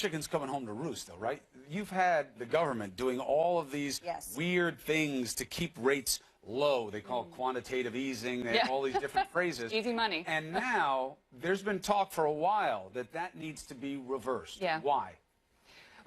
chicken's coming home to roost, though, right? You've had the government doing all of these weird things to keep rates low. They call it quantitative easing. They have all these different phrases. Easy money. And now there's been talk for a while that that needs to be reversed. Yeah. Why?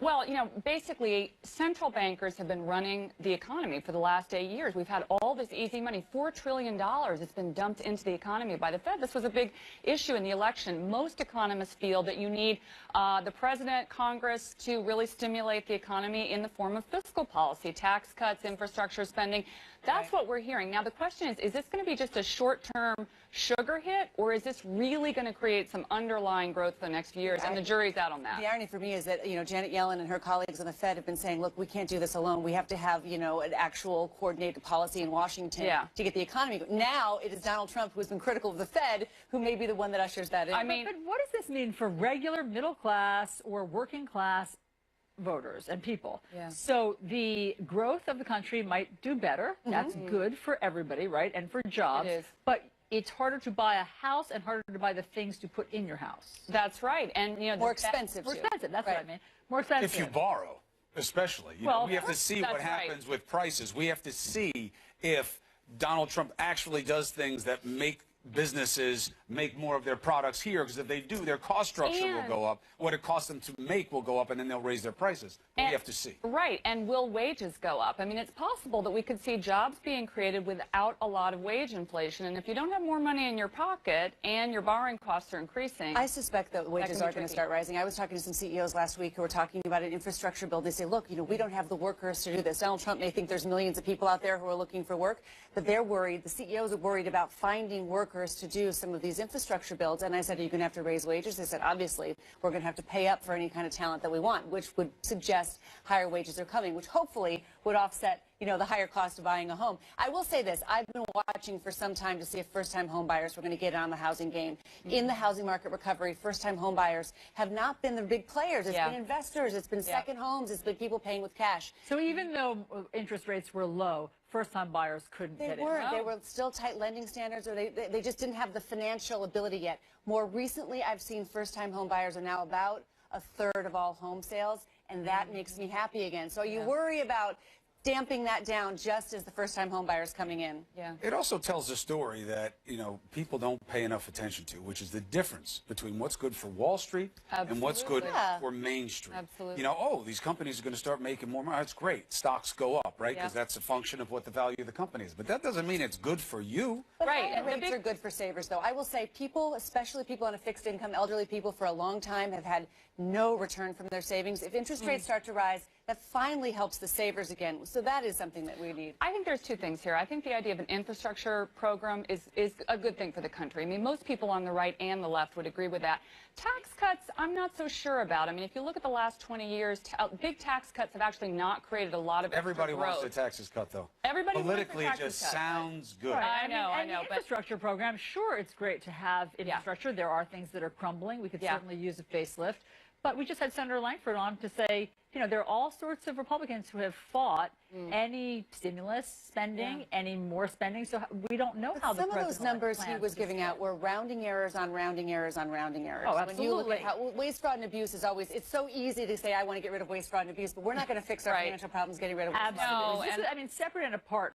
Well, basically, central bankers have been running the economy for the last 8 years. We've had all this easy money, $4 trillion. It's been dumped into the economy by the Fed. This was a big issue in the election. Most economists feel that you need the president, Congress to really stimulate the economy in the form of fiscal policy, tax cuts, infrastructure spending. That's what we're hearing. Now, the question is this going to be just a short-term sugar hit, or is this really going to create some underlying growth for the next few years? And the jury's out on that. The irony for me is that, Janet Yellen and her colleagues on the Fed have been saying, look, we can't do this alone. We have to have, an actual coordinated policy in Washington to get the economy going. Now it is Donald Trump, who has been critical of the Fed, who may be the one that ushers that in. I mean, but what does this mean for regular middle class or working class voters and people? So the growth of the country might do better. That's good for everybody, right? And for jobs. It is. But it's harder to buy a house and harder to buy the things to put in your house. That's right. And, more expensive, More expensive, that's what I mean. More expensive. If you borrow, especially. We have to see what happens with prices. We have to see if Donald Trump actually does things that make businesses make more of their products here, because if they do, their cost structure will go up. What it costs them to make will go up, and then they'll raise their prices. We have to see. Right, and will wages go up? I mean, it's possible that we could see jobs being created without a lot of wage inflation, and if you don't have more money in your pocket and your borrowing costs are increasing, I suspect that wages are going to start rising. I was talking to some CEOs last week who were talking about an infrastructure bill. They say, look, we don't have the workers to do this. Donald Trump may think there's millions of people out there who are looking for work, but they're worried. The CEOs are worried about finding workers to do some of these infrastructure builds. And I said, are you going to have to raise wages? They said, obviously, we're going to have to pay up for any kind of talent that we want, which would suggest higher wages are coming, which hopefully would offset, the higher cost of buying a home. I will say this. I've been watching for some time to see if first-time home buyers were going to get on the housing game. In the housing market recovery, first-time home buyers have not been the big players. It's been investors. It's been second homes. It's been people paying with cash. So even though interest rates were low, first-time buyers couldn't get in. They were still tight lending standards, or they just didn't have the financial ability yet. More recently, I've seen first-time home buyers are now about a third of all home sales, and that makes me happy again. So you worry about damping that down just as the first-time home buyers coming in. It also tells a story that, people don't pay enough attention to, which is the difference between what's good for Wall Street and what's good for Main Street. These companies are going to start making more money. That's great. Stocks go up, right? Because that's a function of what the value of the company is. But that doesn't mean it's good for you. Right. And rates are good for savers, though. I will say people, especially people on a fixed income, elderly people for a long time, have had no return from their savings. If interest rates start to rise, that finally helps the savers again. So that is something that we need. I think there's two things here. I think the idea of an infrastructure program is a good thing for the country. I mean, most people on the right and the left would agree with that. Tax cuts, I'm not so sure about. I mean, if you look at the last 20 years, big tax cuts have actually not created a lot of Everybody extra growth. wants the taxes cut, though. Everybody politically, wants the it just taxes cut. sounds good. Right. I know. But infrastructure program, sure, it's great to have infrastructure. There are things that are crumbling. We could certainly use a facelift. But we just had Senator Langford on to say, there are all sorts of Republicans who have fought any stimulus spending, any more spending. So we don't know how the president. Some of those numbers he was giving out were rounding errors on rounding errors on rounding errors. Oh, absolutely. When you look at how waste, fraud, and abuse is always, it's so easy to say, I want to get rid of waste, fraud, and abuse, but we're not going to fix our financial problems getting rid of waste, fraud, and abuse. Absolutely. I mean, separate and apart